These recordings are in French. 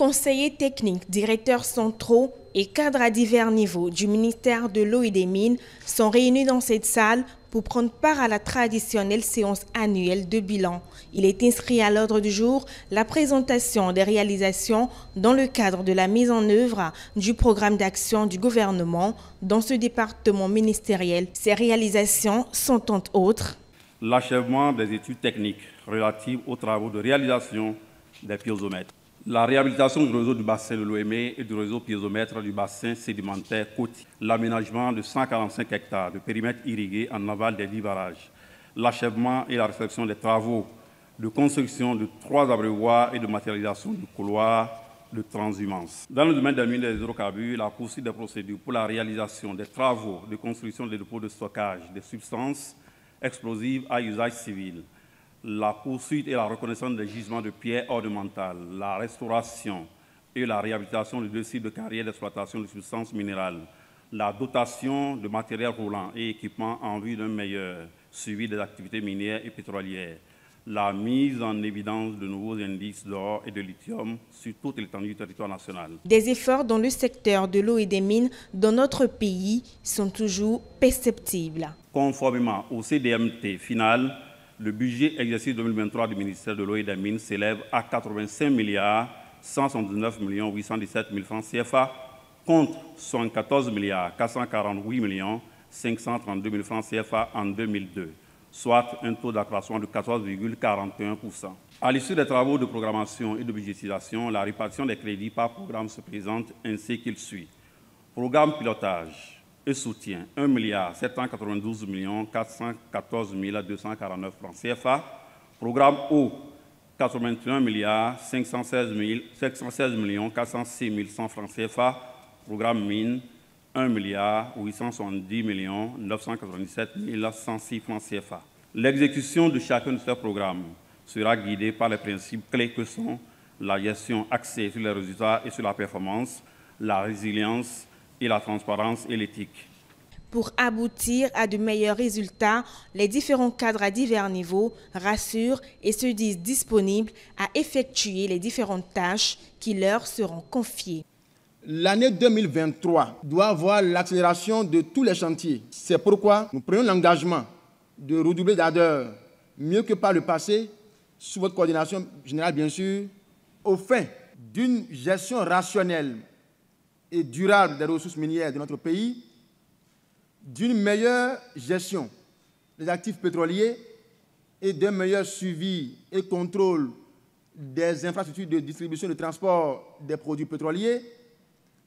Conseillers techniques, directeurs centraux et cadres à divers niveaux du ministère de l'Eau et des Mines sont réunis dans cette salle pour prendre part à la traditionnelle séance annuelle de bilan. Il est inscrit à l'ordre du jour la présentation des réalisations dans le cadre de la mise en œuvre du programme d'action du gouvernement dans ce département ministériel. Ces réalisations sont entre autres l'achèvement des études techniques relatives aux travaux de réalisation des piézomètres, la réhabilitation du réseau du bassin de l'OME et du réseau piézomètre du bassin sédimentaire côtier, l'aménagement de 145 hectares de périmètre irrigué en aval des 10 barrages, l'achèvement et la réception des travaux de construction de 3 abreuvoirs et de matérialisation du couloir de transhumance. Dans le domaine des mines des hydrocarbures, la poursuite des procédures pour la réalisation des travaux de construction des dépôts de stockage des substances explosives à usage civil, la poursuite et la reconnaissance des gisements de pierres ornementales, la restauration et la réhabilitation de 2 sites de carrières d'exploitation de substances minérales, la dotation de matériel roulant et équipements en vue d'un meilleur suivi des activités minières et pétrolières, la mise en évidence de nouveaux indices d'or et de lithium sur toute l'étendue du territoire national. Des efforts dans le secteur de l'eau et des mines dans notre pays sont toujours perceptibles. Conformément au CDMT final, le budget exercice 2023 du ministère de l'Eau et des Mines s'élève à 85 179 817 000 francs CFA contre 74 448 532 000 francs CFA en 2002, soit un taux d'accroissement de 14,41%. À l'issue des travaux de programmation et de budgétisation, la répartition des crédits par programme se présente ainsi qu'il suit. Programme pilotage et soutien, 1 792 414 249 francs CFA. Programme eau, 81 516 406 100 francs CFA. Programme mine, 1 870 997 106 francs CFA. L'exécution de chacun de ces programmes sera guidée par les principes clés que sont la gestion axée sur les résultats et sur la performance, la résilience et la transparence et l'éthique. Pour aboutir à de meilleurs résultats, les différents cadres à divers niveaux rassurent et se disent disponibles à effectuer les différentes tâches qui leur seront confiées. L'année 2023 doit voir l'accélération de tous les chantiers. C'est pourquoi nous prenons l'engagement de redoubler d'ardeur, mieux que par le passé, sous votre coordination générale bien sûr, au fin d'une gestion rationnelle et durable des ressources minières de notre pays, d'une meilleure gestion des actifs pétroliers et d'un meilleur suivi et contrôle des infrastructures de distribution et de transport des produits pétroliers,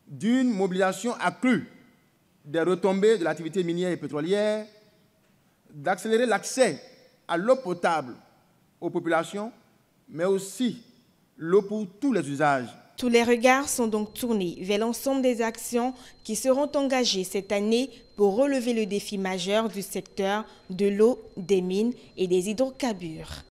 d'une mobilisation accrue des retombées de l'activité minière et pétrolière, d'accélérer l'accès à l'eau potable aux populations, mais aussi l'eau pour tous les usages. Tous les regards sont donc tournés vers l'ensemble des actions qui seront engagées cette année pour relever le défi majeur du secteur de l'eau, des mines et des hydrocarbures.